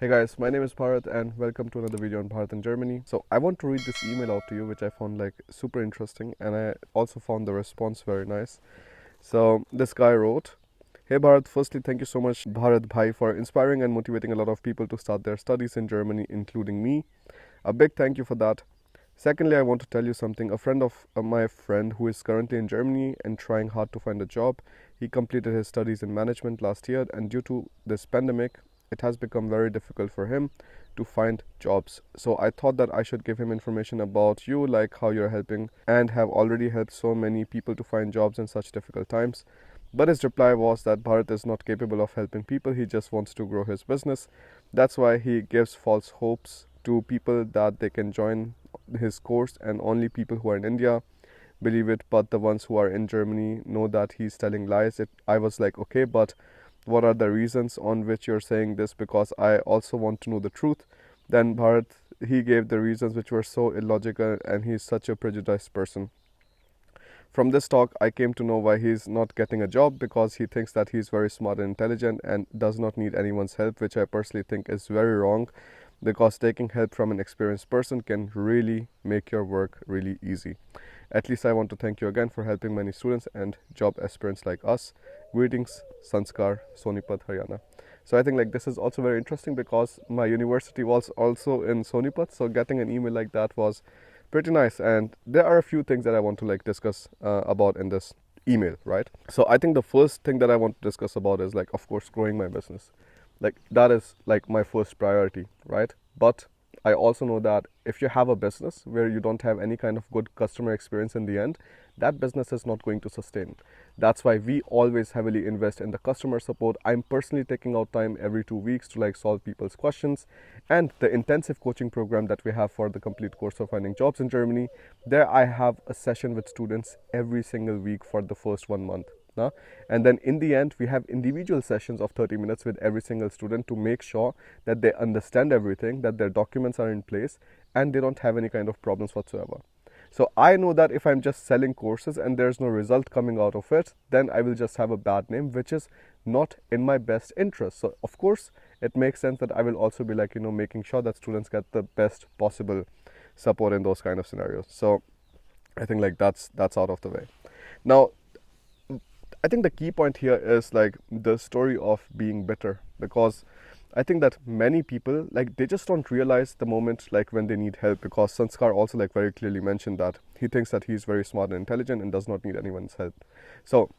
Hey guys, my name is Bharat and welcome to another video on Bharat and Germany. So I want to read this email out to you which I found like super interesting and I also found the response very nice. So this guy wrote, "Hey Bharat, firstly thank you so much Bharat Bhai for inspiring and motivating a lot of people to start their studies in Germany including me. A big thank you for that. Secondly, I want to tell you something. A friend of my friend who is currently in Germany and trying hard to find a job, he completed his studies in management last year and due to this pandemic, it has become very difficult for him to find jobs. So I thought that I should give him information about you, like how you're helping and have already helped so many people to find jobs in such difficult times. But his reply was that Bharat is not capable of helping people, he just wants to grow his business. That's why he gives false hopes to people that they can join his course and only people who are in India believe it, but the ones who are in Germany know that he's telling lies. I was like, okay, but what are the reasons on which you're saying this, because I also want to know the truth. Then Bharat, he gave the reasons which were so illogical and he's such a prejudiced person. From this talk, I came to know why he's not getting a job, because he thinks that he's very smart and intelligent and does not need anyone's help, which I personally think is very wrong, because taking help from an experienced person can really make your work really easy. At least I want to thank you again for helping many students and job aspirants like us. Greetings, Sanskar, Sonipat, Haryana." So I think like this is also very interesting because my university was also in Sonipat, so getting an email like that was pretty nice. And there are a few things that I want to like discuss about in this email, right? So I think the first thing that I want to discuss about is like, of course, growing my business. Like that is like my first priority, right? But I also know that if you have a business where you don't have any kind of good customer experience in the end, that business is not going to sustain. That's why we always heavily invest in the customer support. I'm personally taking out time every 2 weeks to like solve people's questions, and the intensive coaching program that we have for the complete course of finding jobs in Germany, there I have a session with students every single week for the first 1 month. And then in the end, we have individual sessions of 30 minutes with every single student to make sure that they understand everything, that their documents are in place, and they don't have any kind of problems whatsoever. So I know that if I'm just selling courses and there's no result coming out of it, then I will just have a bad name, which is not in my best interest. So of course, it makes sense that I will also be like, making sure that students get the best possible support in those kind of scenarios. So I think like that's out of the way. Now, I think the key point here is like the story of being bitter, because I think that many people like they just don't realize the moment like when they need help, because Sanskar also like very clearly mentioned that he thinks that he's very smart and intelligent and does not need anyone's help. So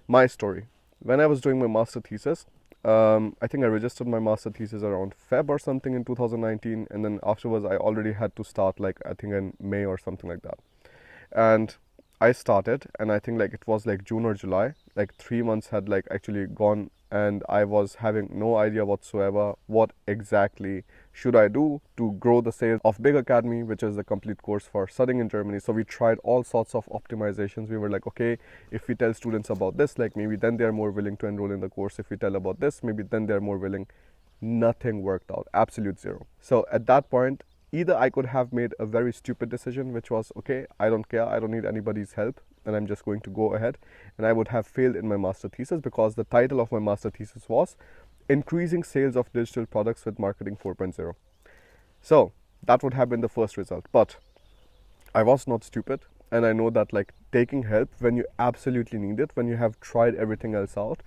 my story, when I was doing my master thesis, I think I registered my master thesis around Feb or something in 2019, and then afterwards I already had to start like I think in May or something like that. And I started, and I think like it was like June or July, like 3 months had like actually gone, and I was having no idea whatsoever what exactly should I do to grow the sales of Big Academy, which is the complete course for studying in Germany. So we tried all sorts of optimizations. We were like, okay, if we tell students about this, like maybe then they're more willing to enroll in the course. If we tell about this, maybe then they're more willing. Nothing worked out, absolute zero. So at that point, either I could have made a very stupid decision, which was, okay, I don't care, I don't need anybody's help, and I'm just going to go ahead, and I would have failed in my master thesis, because the title of my master thesis was Increasing Sales of Digital Products with Marketing 4.0. So that would have been the first result. But I was not stupid, and I know that like taking help when you absolutely need it, when you have tried everything else out,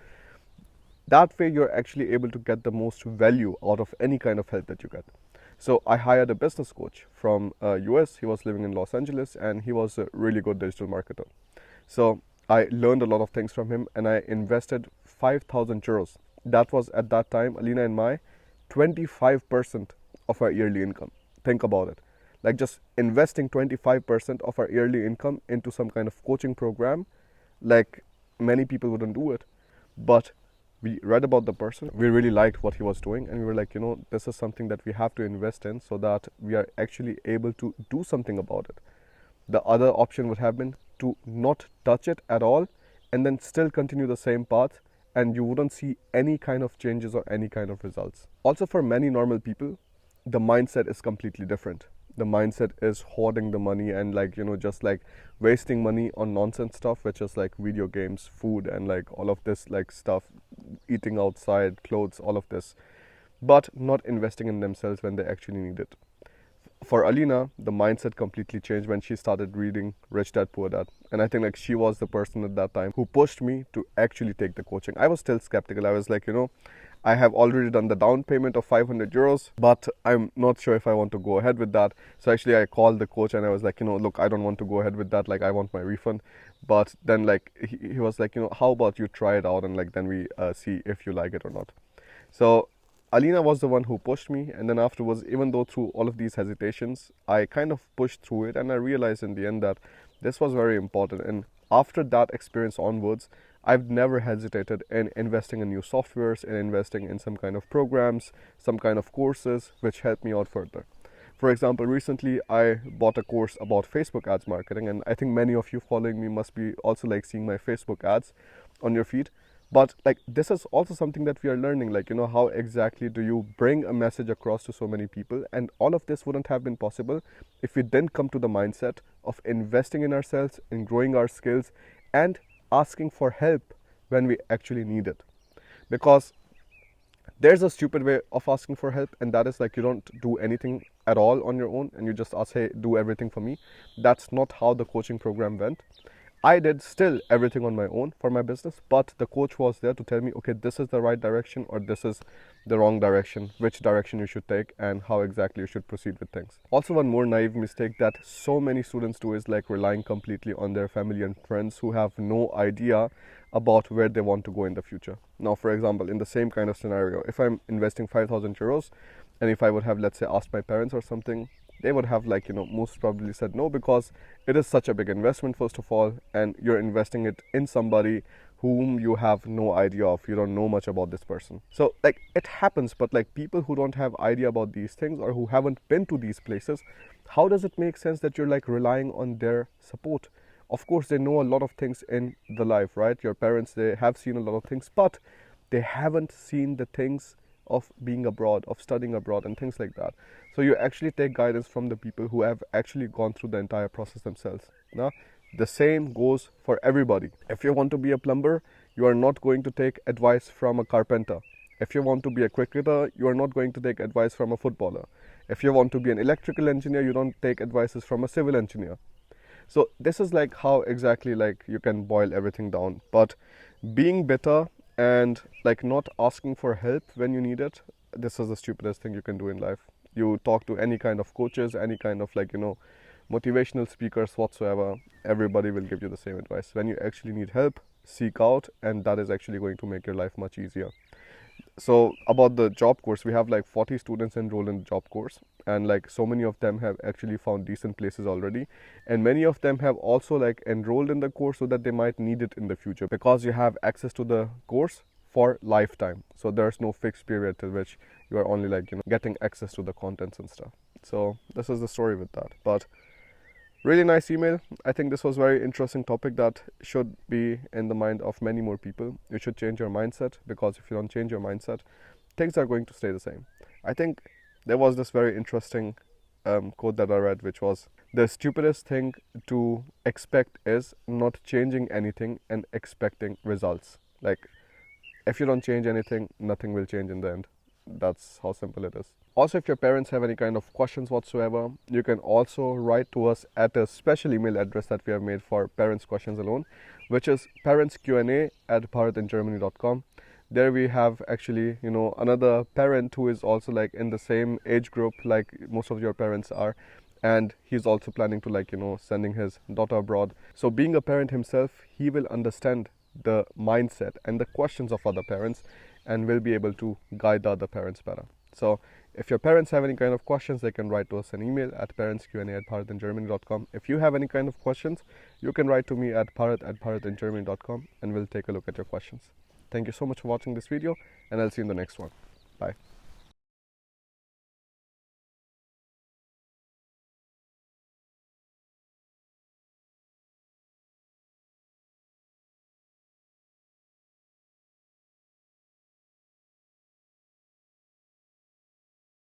that way you're actually able to get the most value out of any kind of help that you get. So I hired a business coach from US. He was living in Los Angeles and he was a really good digital marketer. So I learned a lot of things from him and I invested 5,000 euros. That was at that time, Alina and my 25% of our yearly income. Think about it. Like just investing 25% of our yearly income into some kind of coaching program, like many people wouldn't do it. But we read about the person, we really liked what he was doing, and we were like, this is something that we have to invest in so that we are actually able to do something about it. The other option would have been to not touch it at all and then still continue the same path, and you wouldn't see any kind of changes or any kind of results. Also, for many normal people, the mindset is completely different. The mindset is hoarding the money and like just like wasting money on nonsense stuff, which is like video games, food, and like all of this like stuff, eating outside, clothes, all of this. but not investing in themselves when they actually need it. For Alina, the mindset completely changed when she started reading Rich Dad Poor Dad. And I think like she was the person at that time who pushed me to actually take the coaching. I was still skeptical. I was like, I have already done the down payment of 500 euros, but I'm not sure if I want to go ahead with that. So actually I called the coach and I was like, look, I don't want to go ahead with that. Like I want my refund. But then like he was like, how about you try it out and like then we see if you like it or not. So Alina was the one who pushed me, and then afterwards, even though through all of these hesitations, I kind of pushed through it, and I realized in the end that this was very important. And after that experience onwards, I've never hesitated in investing in new softwares, in investing in some kind of programs, some kind of courses which help me out further. For example, recently I bought a course about Facebook ads marketing, and I think many of you following me must be also like seeing my Facebook ads on your feed. But like this is also something that we are learning, like how exactly do you bring a message across to so many people, and all of this wouldn't have been possible if we didn't come to the mindset of investing in ourselves, in growing our skills, and asking for help when we actually need it. Because there's a stupid way of asking for help, and that is like you don't do anything at all on your own and you just ask, hey, do everything for me. That's not how the coaching program went. I did still everything on my own for my business, but the coach was there to tell me, okay, this is the right direction or this is the wrong direction, which direction you should take and how exactly you should proceed with things. Also, one more naive mistake that so many students do is like relying completely on their family and friends who have no idea about where they want to go in the future. Now, for example, in the same kind of scenario, if I'm investing 5,000 euros and if I would have, let's say, asked my parents or something, they would have like most probably said no, because it is such a big investment first of all, and you're investing it in somebody whom you have no idea of. You don't know much about this person. So like it happens, but like people who don't have idea about these things or who haven't been to these places, how does it make sense that you're like relying on their support? Of course they know a lot of things in the life, right? Your parents, they have seen a lot of things, but they haven't seen the things of being abroad, of studying abroad and things like that. So you actually take guidance from the people who have actually gone through the entire process themselves. Now, the same goes for everybody. If you want to be a plumber, you are not going to take advice from a carpenter. If you want to be a cricketer, you are not going to take advice from a footballer. If you want to be an electrical engineer, you don't take advices from a civil engineer. So this is like how exactly like you can boil everything down. But being bitter and like not asking for help when you need it, this is the stupidest thing you can do in life. You talk to any kind of coaches, any kind of like motivational speakers whatsoever, everybody will give you the same advice. When you actually need help, seek out, and that is actually going to make your life much easier. So about the job course, we have like 40 students enrolled in the job course, and like so many of them have actually found decent places already, and many of them have also like enrolled in the course so that they might need it in the future, because you have access to the course for lifetime. So there's no fixed period till which you are only like getting access to the contents and stuff. So this is the story with that. But really nice email. I think this was a very interesting topic that should be in the mind of many more people. You should change your mindset, because if you don't change your mindset, things are going to stay the same. I think there was this very interesting quote that I read, which was, the stupidest thing to expect is not changing anything and expecting results. Like, if you don't change anything, nothing will change in the end. That's how simple it is. Also, if your parents have any kind of questions whatsoever, you can also write to us at a special email address that we have made for parents questions alone, which is parentsqa@bharatingermany.com. There we have actually another parent who is also like in the same age group like most of your parents are, and he's also planning to like sending his daughter abroad. So being a parent himself, he will understand the mindset and the questions of other parents and will be able to guide the other parents better. So if your parents have any kind of questions, they can write to us an email at parentsqa@bharatingermany.com. If you have any kind of questions, you can write to me at bharat@bharatingermany.com, and we'll take a look at your questions. Thank you so much for watching this video, and I'll see you in the next one. Bye.